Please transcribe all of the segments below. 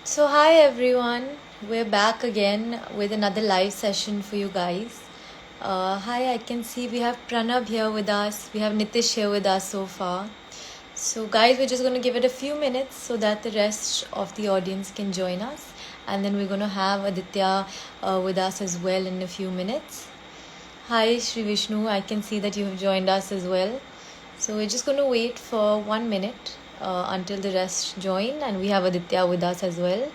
So, hi everyone, we're back again with another live session for you guys. Hi, I can see we have Pranab here with us, we have Nitish here with us so far. So, guys, we're just going to give it a few minutes so that the rest of the audience can join us, and then we're going to have Aditya with us as well in a few minutes. Hi, Shri Vishnu, I can see that you have joined us as well. So, we're just going to wait for 1 minute until the rest join, and we have Aditya with us as well.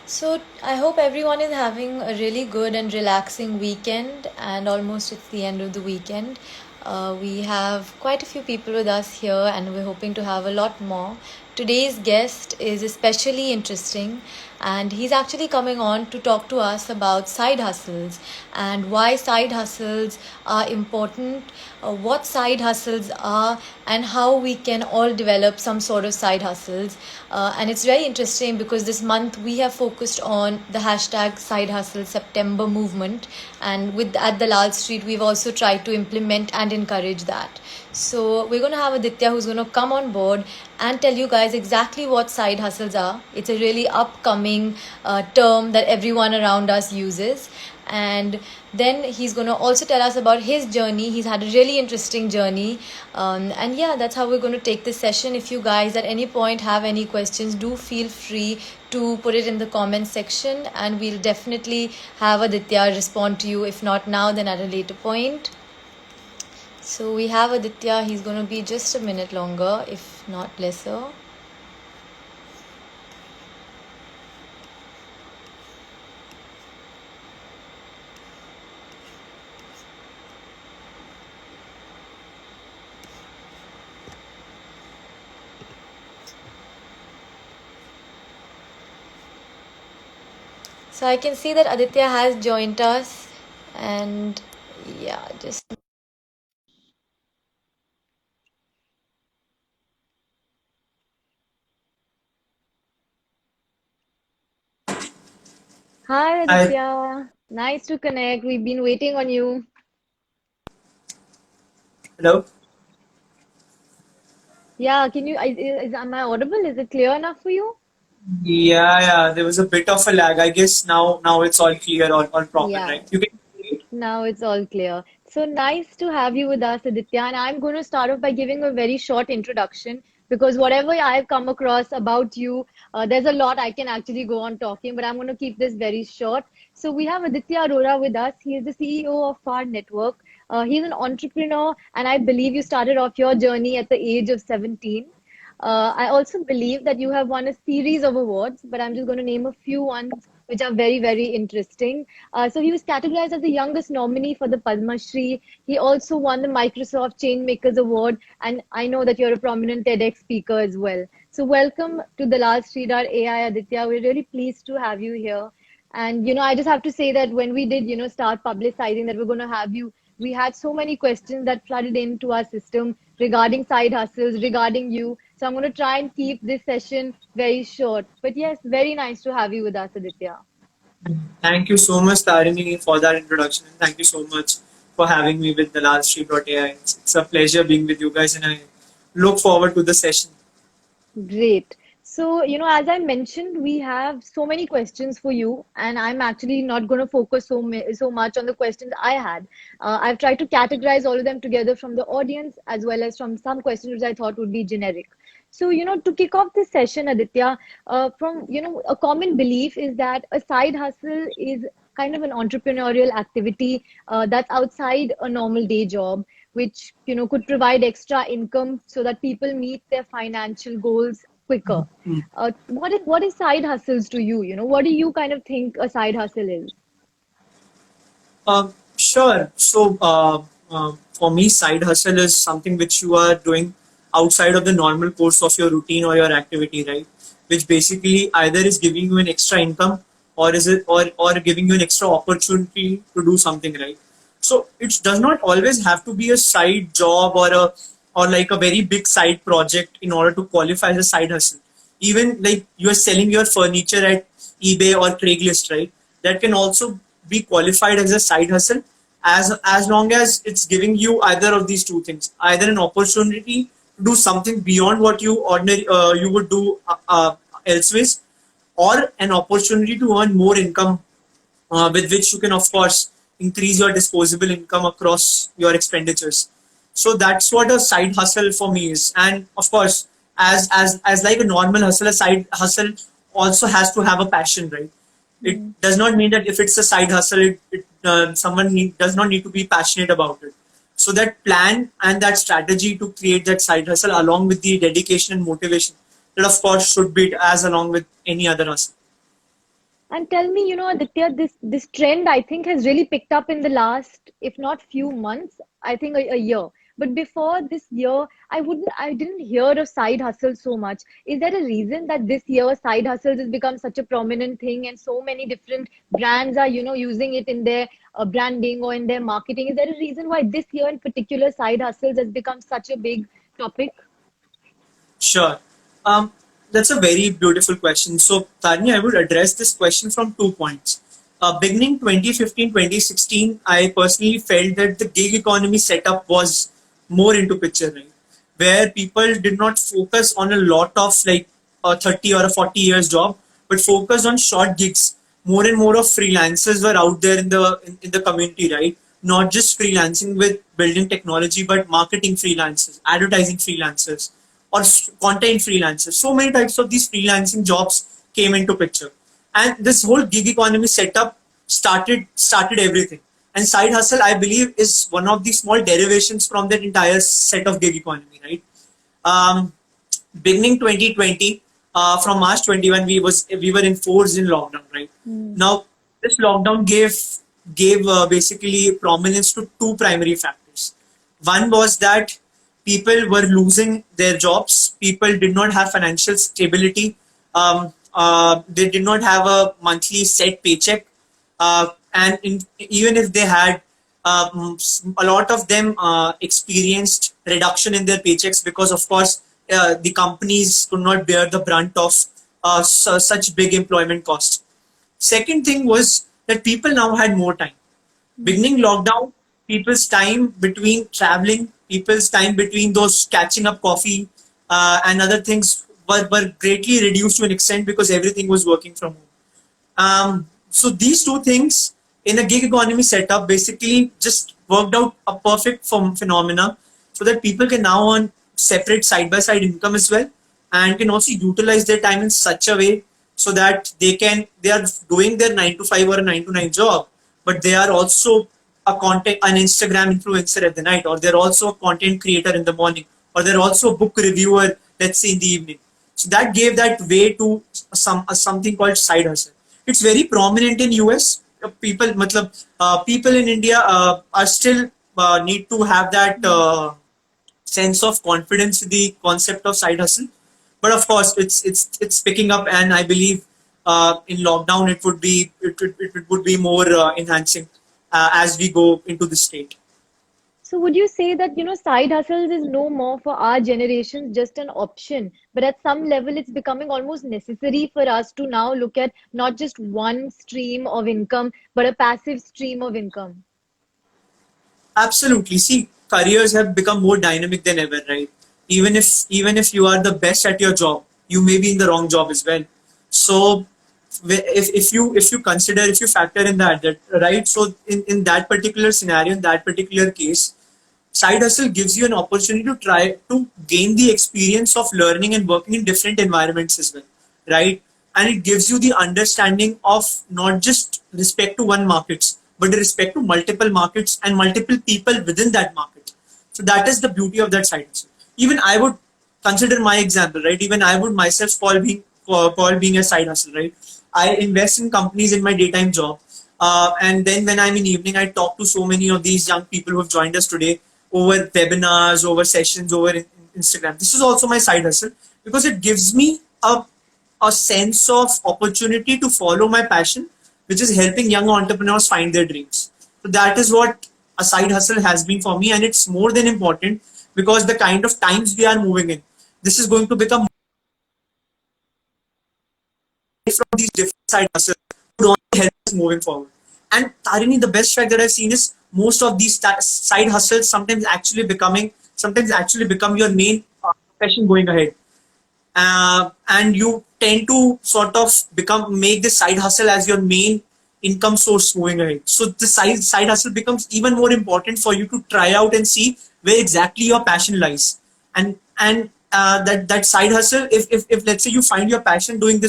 So, I hope everyone is having a really good and relaxing weekend, and almost it's the end of the weekend. We have quite a few people with us here, and we're hoping to have a lot more. Today's guest is especially interesting, and he's actually coming on to talk to us about side hustles and why side hustles are important, what side hustles are, and how we can all develop some sort of side hustles. And it's very interesting because this month we have focused on the hashtag side hustle September movement, and with at Dalal Street we've also tried to implement and encourage that. So we're going to have Aditya who's going to come on board and tell you guys exactly what side hustles are. It's a really upcoming term that everyone around us uses. And then he's going to also tell us about his journey. He's had a really interesting journey. And yeah, that's how we're going to take this session. If you guys at any point have any questions, do feel free to put it in the comment section, and we'll definitely have Aditya respond to you. If not now, then at a later point. So we have Aditya. He's going to be just a minute longer, if not lesser. So I can see that Aditya has joined us, and yeah, just hi Hi. Aditya. Nice to connect. We've been waiting on you. Hello. Yeah, can you am I audible? Is it clear enough for you? Yeah. There was a bit of a lag. I guess now it's all clear, all proper, Yeah. right? You can hear me? Now it's all clear. So nice to have you with us, Aditya. And I'm going to start off by giving a very short introduction because whatever I've come across about you, there's a lot I can actually go on talking, but I'm going to keep this very short. So we have Aditya Arora with us. He is the CEO of Faad Network. He's an entrepreneur, and I believe you started off your journey at the age of 17. I also believe that you have won a series of awards, but I'm just going to name a few ones which are very, very interesting. So he was categorized as the youngest nominee for the Padma Shri. He also won the Microsoft Changemakers Award, and I know that you're a prominent TEDx speaker as well. So welcome to Dalalstreet.ai, Aditya. We're really pleased to have you here. And I just have to say that when we did, start publicizing that we're going to have you, we had so many questions that flooded into our system regarding side hustles, regarding you. So I'm going to try and keep this session very short. But yes, very nice to have you with us, Aditya. Thank you so much, Tarini, for that introduction, and thank you so much for having me with Dalalstreet.ai. It's a pleasure being with you guys, and I look forward to the session. Great. So, as I mentioned, we have so many questions for you, and I'm actually not going to focus so much on the questions I had. I've tried to categorize all of them together from the audience as well as from some questions which I thought would be generic. So, to kick off this session, Aditya, from a common belief is that a side hustle is kind of an entrepreneurial activity that's outside a normal day job, which could provide extra income so that people meet their financial goals quicker. What is side hustles to you? What do you kind of think a side hustle is? Sure. So, for me, side hustle is something which you are doing outside of the normal course of your routine or your activity, right? Which basically either is giving you an extra income, or is it or giving you an extra opportunity to do something, right? So it does not always have to be a side job or like a very big side project in order to qualify as a side hustle. Even like you are selling your furniture at eBay or Craigslist, right? That can also be qualified as a side hustle, as long as it's giving you either of these two things, either an opportunity to do something beyond what you would do elsewhere, or an opportunity to earn more income, with which you can of course increase your disposable income across your expenditures. So that's what a side hustle for me is. And of course, as like a normal hustle, a side hustle also has to have a passion, right? It Mm. does not mean that if it's a side hustle, does not need to be passionate about it. So that plan and that strategy to create that side hustle, along with the dedication and motivation, that of course should be as along with any other hustle. And tell me, Aditya, this trend I think has really picked up in the last, if not few months, I think a year. But before this year, I didn't hear of side hustle so much. Is there a reason that this year side hustles has become such a prominent thing and so many different brands are, using it in their branding or in their marketing? Is there a reason why this year in particular side hustles has become such a big topic? Sure. Um, that's a very beautiful question. So, Tanya, I would address this question from 2 points. Beginning 2015, 2016, I personally felt that the gig economy setup was more into picture, right? Where people did not focus on a lot of like a 30 or a 40 years job, but focused on short gigs. More and more of freelancers were out there in the community, right? Not just freelancing with building technology, but marketing freelancers, advertising freelancers, or content freelancers. So many types of these freelancing jobs came into picture, and this whole gig economy setup started everything. And side hustle, I believe, is one of the small derivations from that entire set of gig economy, right? Um, Beginning 2020, from March 21, we were enforced in lockdown, right? Hmm. Now, this lockdown gave basically prominence to two primary factors. One was that people were losing their jobs. People did not have financial stability. They did not have a monthly set paycheck, even if they had, a lot of them experienced reduction in their paychecks because, of course, the companies could not bear the brunt of such big employment costs. Second thing was that people now had more time. Beginning lockdown, people's time between traveling, people's time between those catching up coffee, and other things were greatly reduced to an extent because everything was working from home. So these two things in a gig economy setup basically just worked out a perfect phenomena, so that people can now earn separate side by side income as well, and can also utilize their time in such a way so that they are doing their 9 to 5 or a 9 to 9 job, but they are also an Instagram influencer at the night, or they're also a content creator in the morning, or they're also a book reviewer, let's say in the evening. So that gave that way to something called side hustle. It's very prominent in US. People in India are still need to have that sense of confidence in the concept of side hustle. But of course, it's picking up, and I believe in lockdown it would be more enhancing as we go into the state. So would you say that, side hustles is no more for our generation just an option, but at some level it's becoming almost necessary for us to now look at not just one stream of income, but a passive stream of income? Absolutely. See, careers have become more dynamic than ever, right? Even if you are the best at your job, you may be in the wrong job as well. So if you factor in that right, so in that particular scenario, in that particular case, side hustle gives you an opportunity to try to gain the experience of learning and working in different environments as well, right? And it gives you the understanding of not just respect to one markets, but the respect to multiple markets and multiple people within that market. So that is the beauty of that side hustle. Even I would consider my example, right? Even I would myself call being a side hustle, right? I invest in companies in my daytime job. And then when I'm in evening, I talk to so many of these young people who have joined us today over webinars, over sessions, over Instagram. This is also my side hustle because it gives me a sense of opportunity to follow my passion, which is helping young entrepreneurs find their dreams. So that is what a side hustle has been for me, and it's more than important because the kind of times we are moving in, this is going to become from these different side hustles would only help us moving forward. And Tarini, the best fact that I've seen is most of these side hustles sometimes actually become your main profession going ahead. And you tend to sort of make this side hustle as your main income source moving ahead. So the side hustle becomes even more important for you to try out and see where exactly your passion lies. And that side hustle, if let's say you find your passion doing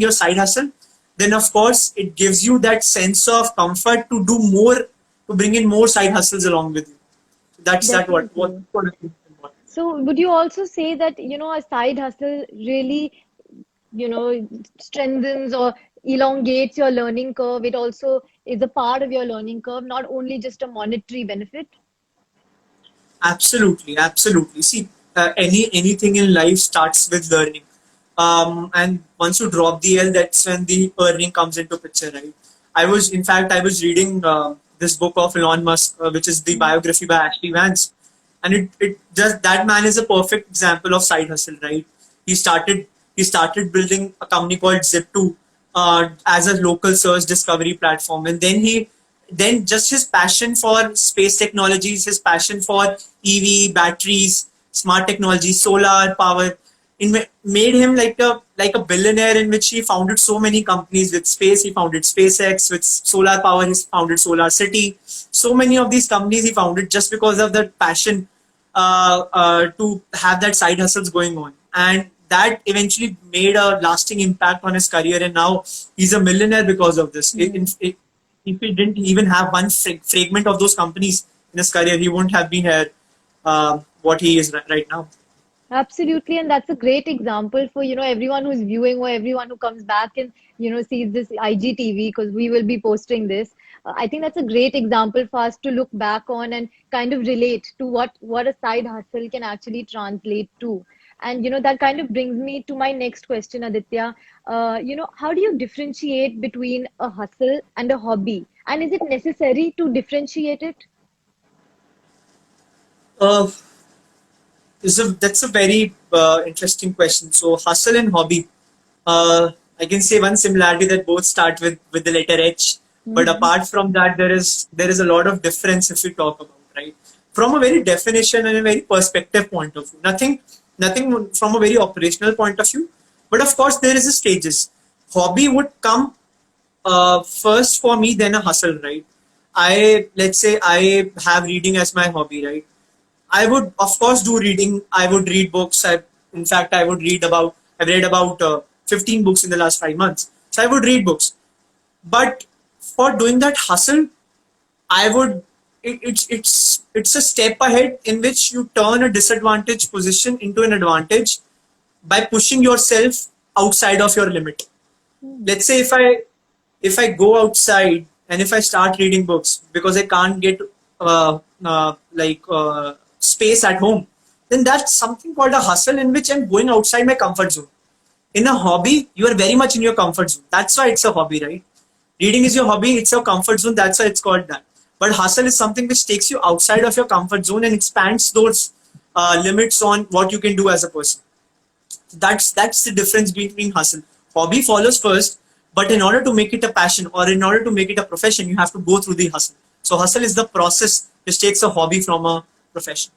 your side hustle, then of course it gives you that sense of comfort to do more, to bring in more side hustles along with you. That's that Definitely. what I think is important. So would you also say that, a side hustle really, strengthens or elongates your learning curve? It also is a part of your learning curve, not only just a monetary benefit. Absolutely, absolutely. See, anything in life starts with learning, and once you drop the L, that's when the earning comes into picture, right? In fact, I was reading this book of Elon Musk, which is the Mhm. biography by Ashley Vance, and it just that man is a perfect example of side hustle, right? He started he started building a company called Zip2 as a local search discovery platform, and then just his passion for space technologies, his passion for EV batteries, smart technology, solar power, made him like a billionaire, in which he founded so many companies. With space, he founded SpaceX. With solar power, he founded Solar City. So many of these companies he founded just because of that passion to have that side hustles going on, and that eventually made a lasting impact on his career. And now he's a millionaire because of this. If he didn't even have one fragment of those companies in his career, he wouldn't have been here what he is right now. Absolutely, and that's a great example for, everyone who's viewing or everyone who comes back and, sees this IGTV because we will be posting this. I think that's a great example for us to look back on and kind of relate to what a side hustle can actually translate to. And, that kind of brings me to my next question, Aditya. How do you differentiate between a hustle and a hobby? And is it necessary to differentiate it? Uh, that's a very interesting question. So hustle and hobby. I can say one similarity that both start with the letter H, but apart from that, there is a lot of difference if we talk about, right, from a very definition and a very perspective point of view. Nothing from a very operational point of view, but of course there is a stages. Hobby would come first for me, then a hustle, right? Let's say I have reading as my hobby, right? I would, of course, do reading. I would read books. In fact, I've read about 15 books in the last 5 months. So I would read books. But for doing that hustle, I would, it's a step ahead in which you turn a disadvantaged position into an advantage by pushing yourself outside of your limit. Let's say if I go outside and if I start reading books because I can't get space at home, then that's something called a hustle in which I'm going outside my comfort zone. In a hobby, you are very much in your comfort zone. That's why it's a hobby, right? Reading is your hobby, it's your comfort zone, that's why it's called that. But hustle is something which takes you outside of your comfort zone and expands those limits on what you can do as a person. That's the difference between hustle. Hobby follows first, but in order to make it a passion or in order to make it a profession, you have to go through the hustle. So hustle is the process which takes a hobby from a profession.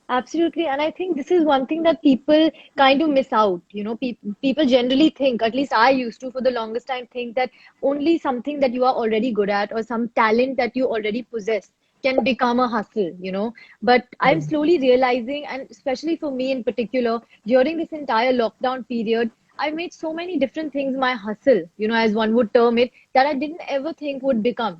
Absolutely. And I think this is one thing that people kind of miss out. People generally think, at least I used to for the longest time, think that only something that you are already good at or some talent that you already possess can become a hustle. But I'm slowly realizing, and especially for me in particular, during this entire lockdown period, I made so many different things my hustle, as one would term it, that I didn't ever think would become,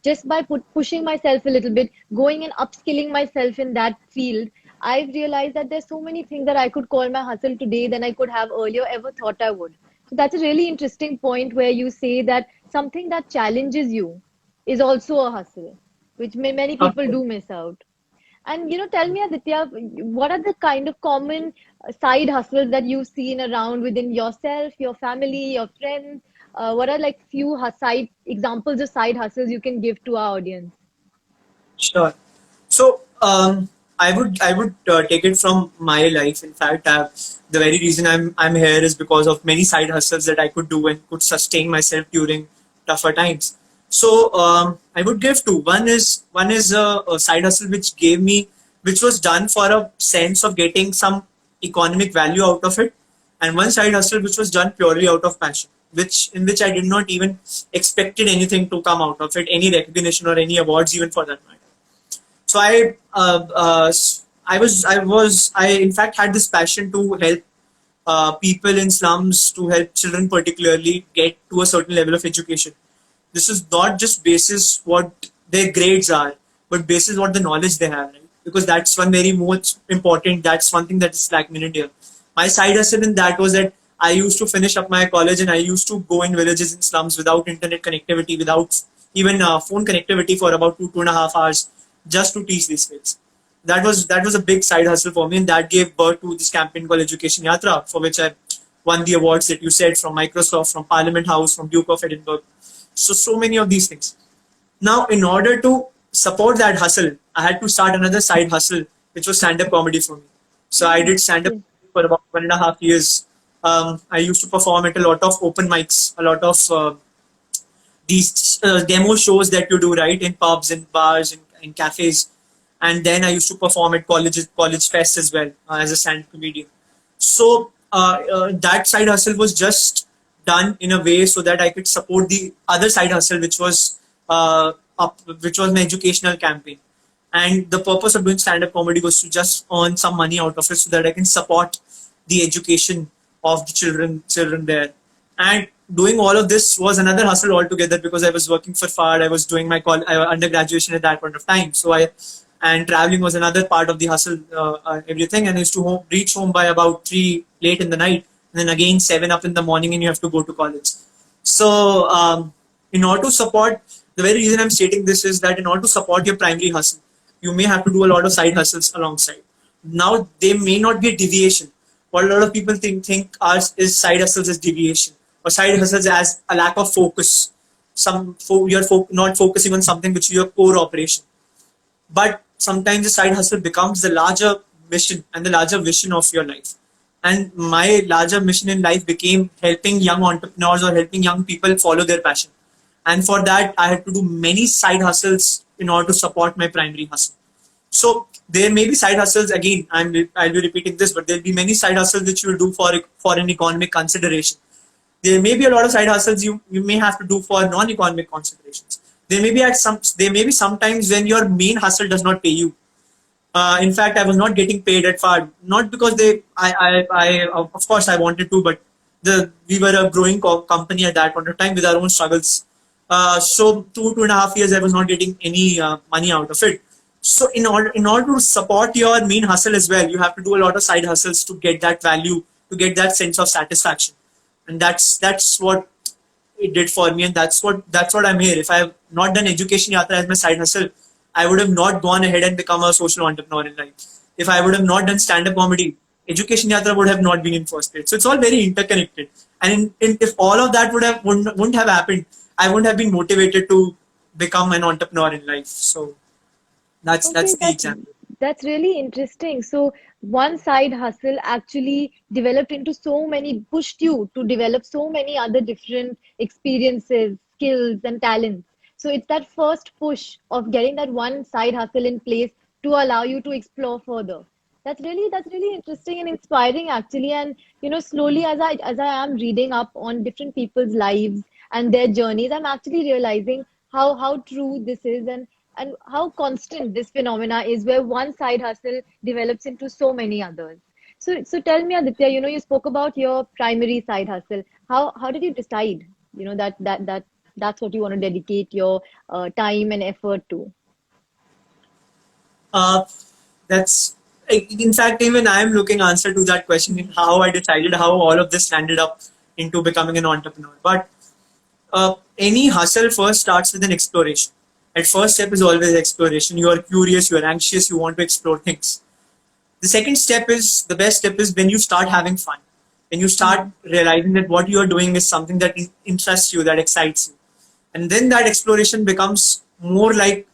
just by pushing myself a little bit, going and upskilling myself in that field. I've realized that there's so many things that I could call my hustle today than I could have earlier ever thought I would. So that's a really interesting point where you say that something that challenges you is also a hustle, which many Of people course. do miss out. And tell me, Aditya, what are the kind of common side hustles that you've seen around within yourself, your family, your friends? What are like few side examples of side hustles you can give to our audience? Sure. So I would take it from my life. In fact, the very reason I'm here is because of many side hustles that I could do and could sustain myself during tougher times. So I would give two. One is a side hustle which was done for a sense of getting some economic value out of it, and one side hustle which was done purely out of passion, which I did not even expected anything to come out of it, any recognition or any awards even for that matter. So I in fact had this passion to help people in slums, to help children particularly get to a certain level of education. This is not just basis what their grades are, but basis what the knowledge they have, right? Because that's one very most important. That's one thing that is lacking in India. My side hustle in that was that I used to finish up my college and I used to go in villages in slums without internet connectivity, without even phone connectivity for about 2.5 hours, just to teach these kids. That was a big side hustle for me, and that gave birth to this campaign called Education Yatra, for which I won the awards that you said, from Microsoft, from Parliament House, from Duke of Edinburgh. So many of these things. Now, in order to support that hustle, I had to start another side hustle, which was stand-up comedy for me. So I did stand-up Okay. for about 1.5 years. I used to perform at a lot of open mics, a lot of these demo shows that you do, right, in pubs and bars and in cafes. And then I used to perform at colleges, college fests as well, as a stand comedian. So that side hustle was just done in a way so that I could support the other side hustle, which was my educational campaign. And the purpose of doing stand-up comedy was to just earn some money out of it so that I can support the education of the children there. And doing all of this was another hustle altogether, because I was working for Faad. I was doing my undergraduation at that point of time. And traveling was another part of the hustle, everything. And I used to reach home by about 3 late in the night, and then again 7 up in the morning, and you have to go to college. So, in order to support, the very reason I'm stating this is that in order to support your primary hustle, you may have to do a lot of side hustles alongside. Now, they may not be a deviation. What a lot of people think ours is side hustles as deviation, or side hustles as a lack of focus. Not focusing on something which is your core operation. But sometimes the side hustle becomes the larger mission and the larger vision of your life. And my larger mission in life became helping young entrepreneurs or helping young people follow their passion. And for that, I had to do many side hustles in order to support my primary hustle. So there may be side hustles. Again, I'll be repeating this, but there'll be many side hustles which you will do for an economic consideration. There may be a lot of side hustles you may have to do for non-economic considerations. There may be sometimes when your main hustle does not pay you. In fact, I was not getting paid at Faad, not because I of course I wanted to, but we were a growing company at that point of time with our own struggles. So 2.5 years, I was not getting any money out of it. So in order to support your main hustle as well, you have to do a lot of side hustles to get that value, to get that sense of satisfaction, and that's what it did for me, and that's what I'm here. If I have not done education yatra as my side hustle, I would have not gone ahead and become a social entrepreneur in life. If I would have not done stand-up comedy, education yatra would have not been in first place. So it's all very interconnected. And if all of that wouldn't have happened, I wouldn't have been motivated to become an entrepreneur in life. So that's Okay, the example. that's really interesting. So one side hustle actually developed into so many, pushed you to develop so many other different experiences, skills, and talents. So it's that first push of getting that one side hustle in place to allow you to explore further. That's really interesting and inspiring actually. And slowly as I am reading up on different people's lives and their journeys, I'm actually realizing how true this is, and how constant this phenomena is, where one side hustle develops into so many others. So tell me, Aditya, you spoke about your primary side hustle. How did you decide, that's what you want to dedicate your time and effort to? Uh, that's in fact, even I am looking answer to that question in how I decided how all of this landed up into becoming an entrepreneur. But any hustle first starts with an exploration. At first step is always exploration. You are curious, you are anxious, you want to explore things. The second step is the best step is when you start having fun, when you start realizing that what you are doing is something that interests you, that excites you, and then that exploration becomes more like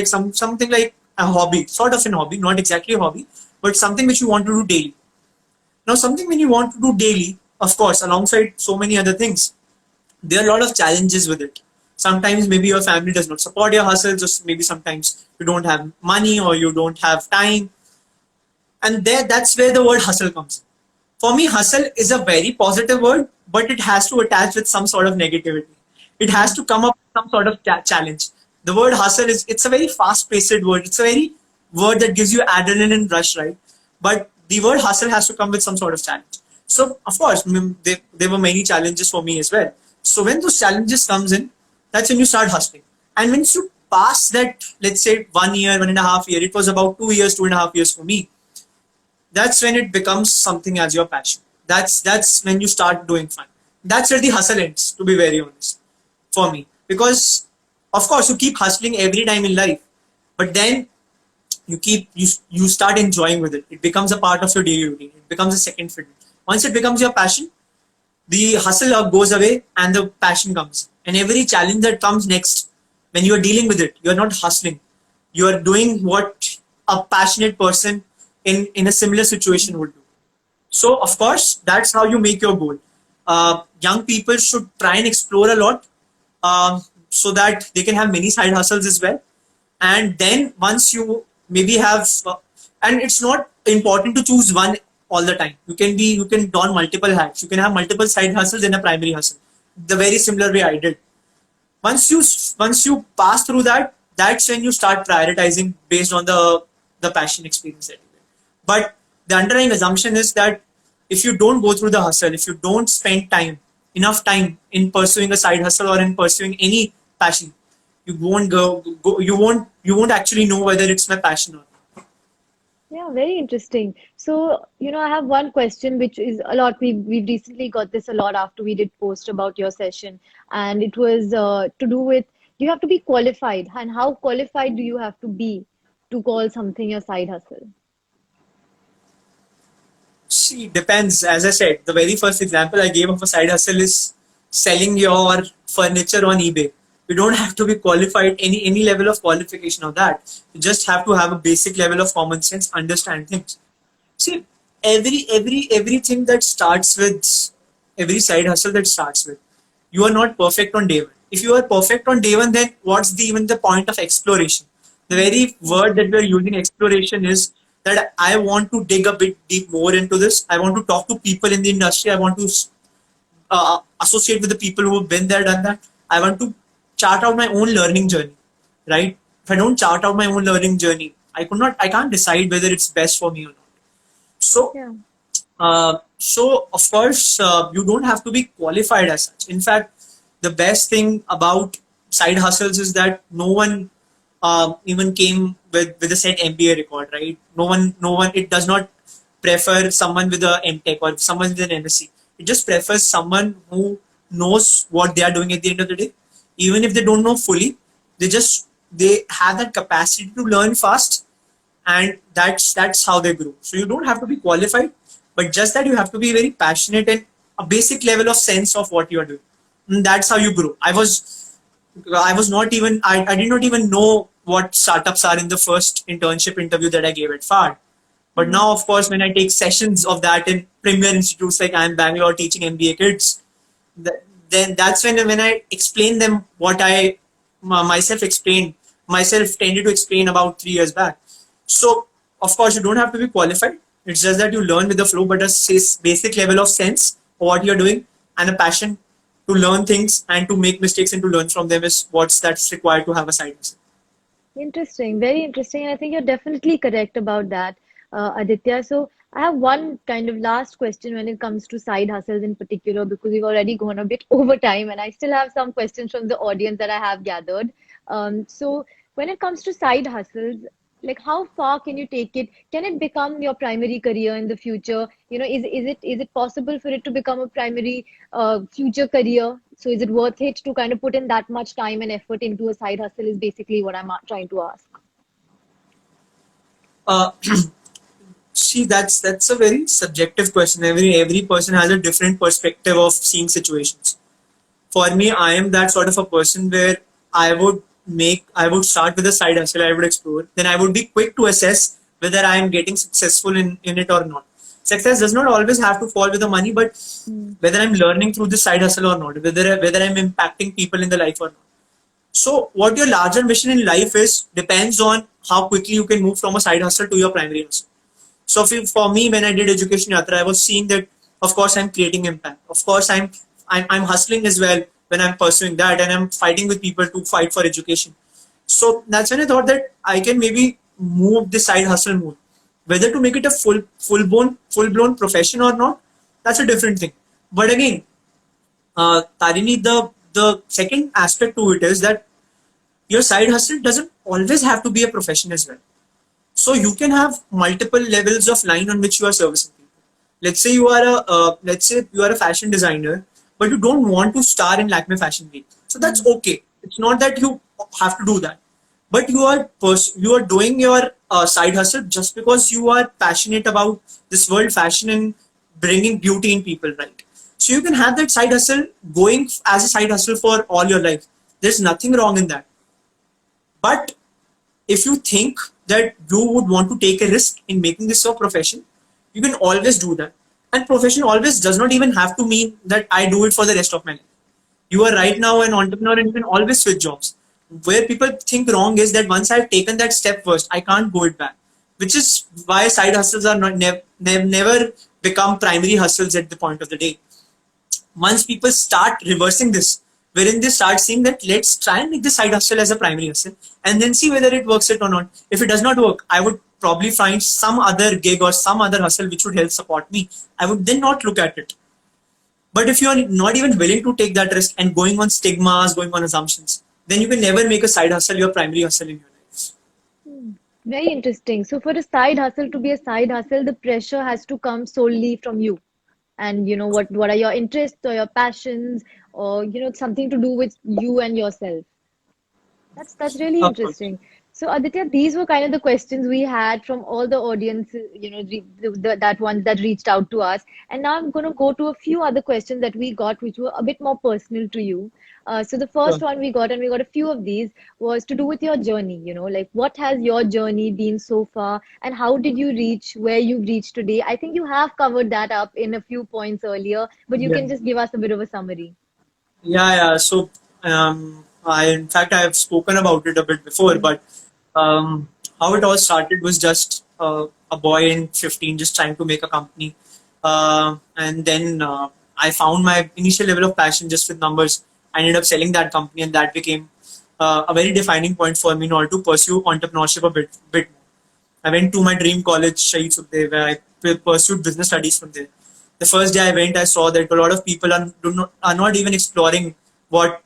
something like a hobby, sort of an hobby, not exactly a hobby, but something which you want to do daily. Now, something when you want to do daily, of course, alongside so many other things, there are a lot of challenges with it. Sometimes maybe your family does not support your hustle, just maybe sometimes you don't have money or you don't have time, and that's where the word hustle comes in. For me, hustle is a very positive word, but it has to attach with some sort of negativity. It has to come up with some sort of challenge. The word hustle is, it's a very fast paced word. It's a very word that gives you adrenaline rush, right? But the word hustle has to come with some sort of challenge. So of course, there were many challenges for me as well. So when those challenges comes in, that's when you start hustling. And once you pass that, let's say 1 year, 1.5 year, it was about 2 years, 2.5 years for me, that's when it becomes something as your passion. That's when you start doing fun. That's where the hustle ends, to be very honest, for me. Because of course you keep hustling every time in life, but then you start enjoying with it. It becomes a part of your daily routine. It becomes a second fiddle. Once it becomes your passion, the hustle goes away and the passion comes. And every challenge that comes next, when you are dealing with it, you are not hustling. You are doing what a passionate person in a similar situation would do. So, of course, that's how you make your goal. Young people should try and explore a lot, so that they can have many side hustles as well. And then once you maybe have, and it's not important to choose one all the time. You can don multiple hats. You can have multiple side hustles in a primary hustle. The very similar way I did. Once you pass through that, that's when you start prioritizing based on the passion experience that you get. But the underlying assumption is that if you don't go through the hustle, if you don't spend enough time in pursuing a side hustle or in pursuing any passion, you won't actually know whether it's my passion or not. Yeah, very interesting. So, I have one question which is a lot. We recently got this a lot after we did post about your session, and it was to do with, do you have to be qualified, and how qualified do you have to be to call something a side hustle? See, depends. As I said, the very first example I gave of a side hustle is selling your furniture on eBay. You don't have to be qualified, any level of qualification of that. You just have to have a basic level of common sense, understand things. See, everything that starts with every side hustle that starts with, you are not perfect on day one. If you are perfect on day one, then what's even the point of exploration? The very word that we are using, exploration, is that I want to dig a bit deep more into this. I want to talk to people in the industry. I want to associate with the people who have been there, done that. I want to chart out my own learning journey, right? If I don't chart out my own learning journey, I can't decide whether it's best for me or not. So, Yeah. of course, you don't have to be qualified as such. In fact, the best thing about side hustles is that no one even came with a set MBA record, right? No one. It does not prefer someone with a MTech or someone with an MSc. It just prefers someone who knows what they are doing at the end of the day. Even if they don't know fully, they have that capacity to learn fast, and that's how they grow. So you don't have to be qualified, but just that you have to be very passionate and a basic level of sense of what you are doing. And that's how you grow. I was not even I did not even know what startups are in the first internship interview that I gave at Faad. But Hmm. now, of course, when I take sessions of that in premier institutes like I'm Bangalore teaching MBA kids, then that's when I explain them what I myself tended to explain about 3 years back. So of course you don't have to be qualified. It's just that you learn with the flow, but a basic level of sense of what you're doing and a passion to learn things and to make mistakes and to learn from them is that's required to have a side hustle. Interesting, very interesting. And I think you're definitely correct about that, Aditya. So I have one kind of last question when it comes to side hustles in particular, because we've already gone a bit over time, and I still have some questions from the audience that I have gathered. So when it comes to side hustles, Like how far can you take it? Can it become your primary career in the future? Is it possible for it to become a primary future career? So is it worth it to kind of put in that much time and effort into a side hustle is basically what I'm trying to ask. Uh, See, that's a very subjective question. Every person has a different perspective of seeing situations. For me, I am that sort of a person where I would start with a side hustle, I would explore, then I would be quick to assess whether I am getting successful in it or not. Success does not always have to fall with the money, but Mm. whether I'm learning through the side hustle or not, whether I'm impacting people in the life or not. So what your larger mission in life is depends on how quickly you can move from a side hustle to your primary hustle. So for me, when I did education yatra, I was seeing that of course I'm creating impact. Of course I'm hustling as well when I'm pursuing that, and I'm fighting with people to fight for education. So that's when I thought that I can maybe move the side hustle more. Whether to make it a full blown profession or not, that's a different thing. But again, Tarini, the second aspect to it is that your side hustle doesn't always have to be a profession as well. So you can have multiple levels of line on which you are servicing people. Let's say you are a fashion designer, but you don't want to star in Lakme Fashion Week. So that's Mm. okay. It's not that you have to do that, but you are doing your side hustle just because you are passionate about this world fashion and bringing beauty in people, right? So you can have that side hustle going as a side hustle for all your life. There's nothing wrong in that. But if you think that you would want to take a risk in making this your profession, you can always do that. And profession always does not even have to mean that I do it for the rest of my life. You are right now an entrepreneur and you can always switch jobs. Where people think wrong is that once I've taken that step first, I can't go it back. Which is why side hustles are not never become primary hustles at the point of the day. Once people start reversing this, wherein they start seeing that let's try and make the side hustle as a primary hustle and then see whether it works it or not. If it does not work, I would probably find some other gig or some other hustle which would help support me. I would then not look at it. But if you are not even willing to take that risk and going on stigmas, going on assumptions, then you can never make a side hustle your primary hustle in your life. Hmm. Very interesting. So for a side hustle to be a side hustle, the pressure has to come solely from you. And what are your interests or your passions or something to do with you and yourself. That's really Of course. interesting. So Aditya, these were kind of the questions we had from all the audience, that ones that reached out to us. And now I'm going to go to a few other questions that we got, which were a bit more personal to you. So the first Sure. one we got, and we got a few of these, was to do with your journey. Like what has your journey been so far, and how did you reach where you've reached today? I think you have covered that up in a few points earlier, but you Yeah. can just give us a bit of a summary. Yeah. So, in fact, I have spoken about it a bit before, Mm. but how it all started was just a boy in 15 just trying to make a company. And then I found my initial level of passion just with numbers. I ended up selling that company, and that became a very defining point for me in order to pursue entrepreneurship a bit more. I went to my dream college, Shahid Sukhdev, where I pursued business studies from there. The first day I went, I saw that a lot of people are not even exploring what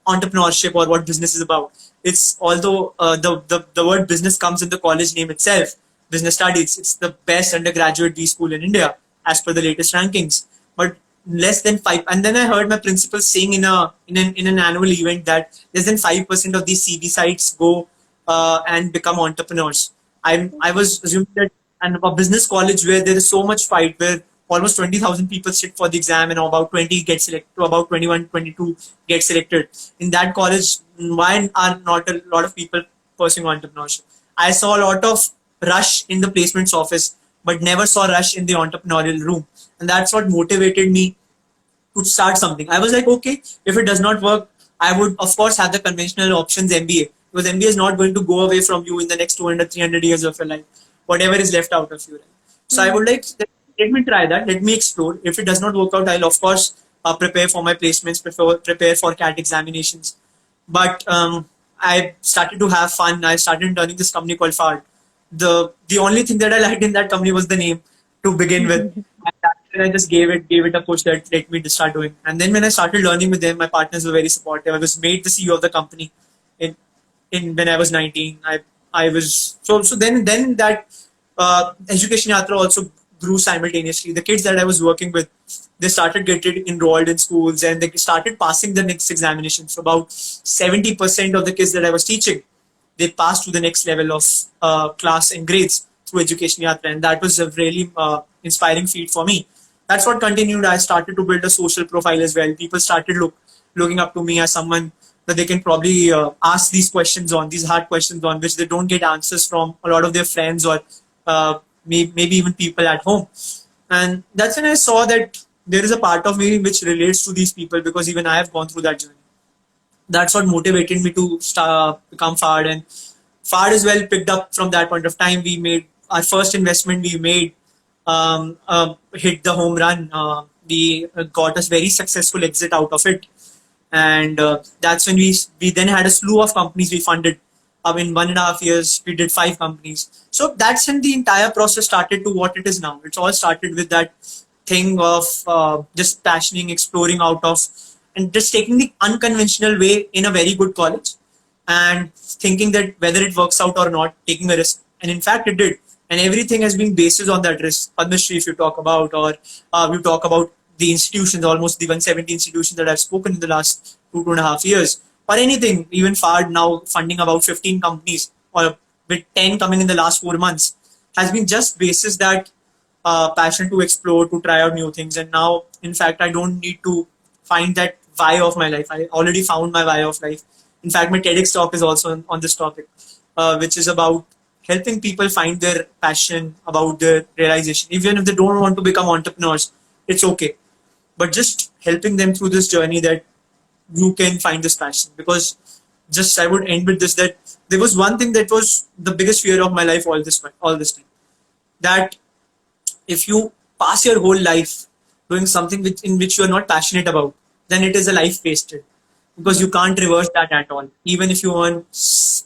entrepreneurship or what business is about. It's although the word business comes in the college name itself, business studies. It's the best undergraduate B school in India as per the latest rankings. But less than five. And then I heard my principal saying in an annual event that less than 5% of these CB sites go and become entrepreneurs. I was assuming that and a business college where there is so much fight, where almost 20,000 people sit for the exam and about 20 get selected, about 21, 22 get selected. In that college, why are not a lot of people pursuing entrepreneurship? I saw a lot of rush in the placements office, but never saw rush in the entrepreneurial room. And that's what motivated me to start something. I was like, okay, if it does not work, I would, of course, have the conventional options MBA, because MBA is not going to go away from you in the next 200, 300 years of your life, whatever is left out of you. Right? So I Hmm. would like, let me try that. Let me explore. If it does not work out, I'll, of course, prepare for my placements, prepare for CAT examinations. But I started to have fun. I started running this company called Faad. The only thing that I liked in that company was the name to begin with. And then I just gave it a push that let me just start doing. And then when I started learning with them, my partners were very supportive. I was made the CEO of the company in in when I was 19. I I was then that education yatra also grew simultaneously. The kids that I was working with, they started getting enrolled in schools and they started passing the next examinations. So about 70% of the kids that I was teaching, they passed to the next level of class and grades through education yatra, and that was a really inspiring feat for me. That's what continued. I started to build a social profile as well. People started looking up to me as someone that they can probably ask these questions on, these hard questions on, which they don't get answers from a lot of their friends or maybe even people at home. And that's when I saw that there is a part of me which relates to these people, because even I have gone through that journey. That's what motivated me to become Faad. And Faad as well picked up from that point of time. We made our first investment. We made hit the home run. We got a very successful exit out of it, and that's when we then had a slew of companies we funded. In 1.5 years, we did 5 companies. So that's when the entire process started to what it is now. It's all started with that thing of just passioning, exploring out of, and just taking the unconventional way in a very good college, and thinking that whether it works out or not, taking a risk. And in fact, it did. And everything has been based on that risk. Padma Shri, if you talk about, or you talk about the institutions, almost the 170 institutions that I've spoken in the last 2.5 years, or anything, even Faad now funding about 15 companies, or with 10 coming in the last 4 months, has been just basis that passion to explore, to try out new things. And now, in fact, I don't need to find that why of my life. I already found my why of life. In fact, my TEDx talk is also on this topic, which is about helping people find their passion, about their realization. Even if they don't want to become entrepreneurs, it's okay. But just helping them through this journey that you can find this passion. Because just I would end with this, that there was one thing that was the biggest fear of my life all this time. That if you pass your whole life doing something in which you are not passionate about, then it is a life wasted, because you can't reverse that at all. Even if you earn zillions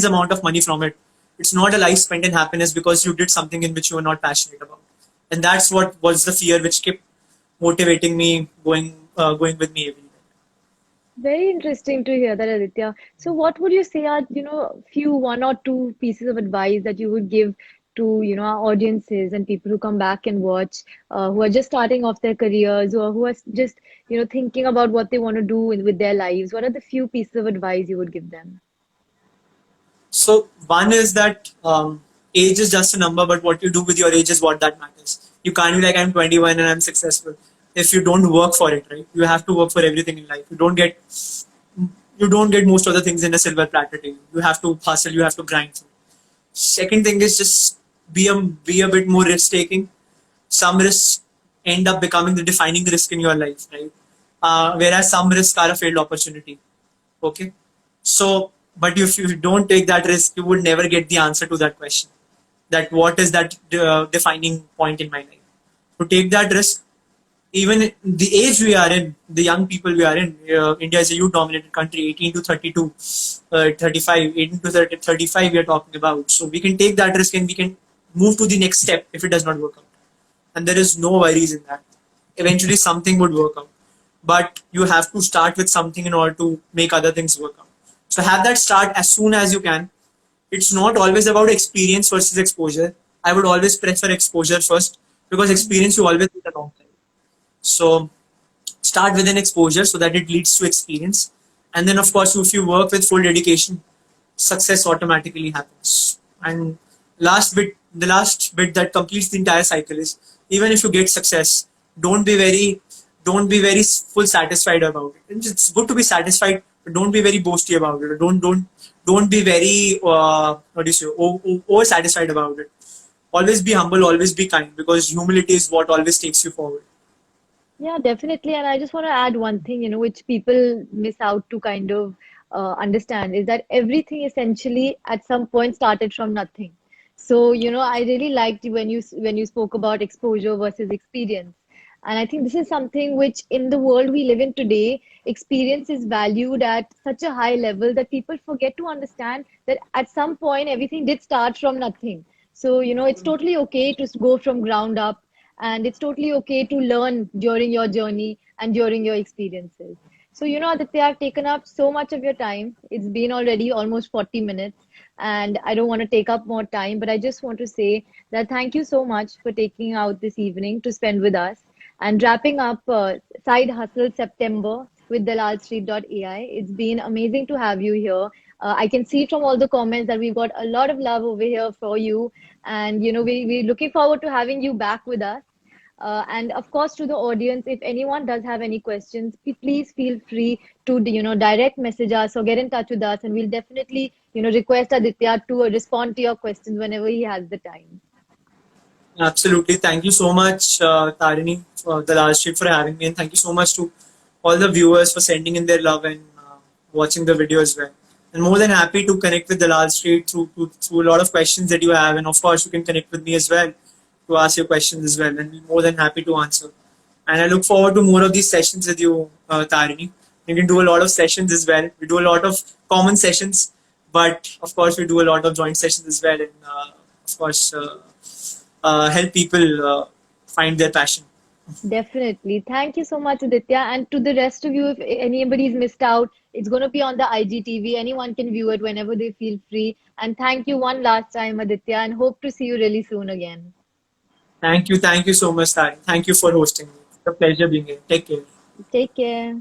amount of money from it, it's not a life spent in happiness because you did something in which you were not passionate about. And that's what was the fear which kept motivating me, going with me every day. Very interesting to hear that, Aditya. So, what would you say are, few one or two pieces of advice that you would give to, our audiences and people who come back and watch, who are just starting off their careers or who are just, thinking about what they want to do with their lives? What are the few pieces of advice you would give them? So one is that age is just a number, but what you do with your age is what that matters. You can't be like, I'm 21 and I'm successful if you don't work for it, right? You have to work for everything in life. You don't get most of the things in a silver platter to you. You have to hustle. You have to grind. Second thing is just be a bit more risk taking. Some risks end up becoming the defining risk in your life, right? Whereas some risks are a failed opportunity. Okay. So, but if you don't take that risk, you would never get the answer to that question. That what is that defining point in my life? To take that risk, even the age we are in, the young people we are in, India is a youth dominated country, 18 to 32, 35, 18 to 30, 35 we are talking about. So we can take that risk and we can move to the next step if it does not work out. And there is no worries in that. Eventually something would work out. But you have to start with something in order to make other things work out. So have that start as soon as you can. It's not always about experience versus exposure. I would always prefer exposure first, because experience you always get along. So start with an exposure so that it leads to experience. And then, of course, if you work with full dedication, success automatically happens. And the last bit that completes the entire cycle is, even if you get success, don't be very, don't be very full satisfied about it. It's good to be satisfied, but don't be very boasty about it. Don't be very what do you say, over satisfied about it. Always be humble, always be kind, because humility is what always takes you forward. Yeah, definitely. And I just want to add one thing, which people miss out to kind of understand is that everything essentially at some point started from nothing. So, I really liked when you spoke about exposure versus experience. And I think this is something which in the world we live in today, experience is valued at such a high level that people forget to understand that at some point everything did start from nothing. So, it's totally okay to go from ground up and it's totally okay to learn during your journey and during your experiences. So, Aditya, I've taken up so much of your time. It's been already almost 40 minutes, and I don't want to take up more time, but I just want to say that thank you so much for taking out this evening to spend with us and wrapping up Side Hustle September with Dalalstreet.ai. It's been amazing to have you here. I can see from all the comments that we've got a lot of love over here for you, and we're looking forward to having you back with us. And of course, to the audience, if anyone does have any questions, please feel free to direct message us or get in touch with us, and we'll definitely request Aditya to respond to your questions whenever he has the time. Absolutely. Thank you so much, Tarini, for the last trip for having me, and thank you so much to all the viewers for sending in their love and watching the video as well. And more than happy to connect with Dalal Street through a lot of questions that you have, and of course you can connect with me as well to ask your questions as well, and be more than happy to answer. And I look forward to more of these sessions with you, Tarini. You can do a lot of sessions as well. We do a lot of common sessions, but of course we do a lot of joint sessions as well, and of course. Help people find their passion. Definitely. Thank you so much, Aditya. And to the rest of you, if anybody's missed out, it's going to be on the IGTV. Anyone can view it whenever they feel free. And thank you one last time, Aditya, and hope to see you really soon again. Thank you so much, Tari. Thank you for hosting me. It's a pleasure being here. Take care. Take care.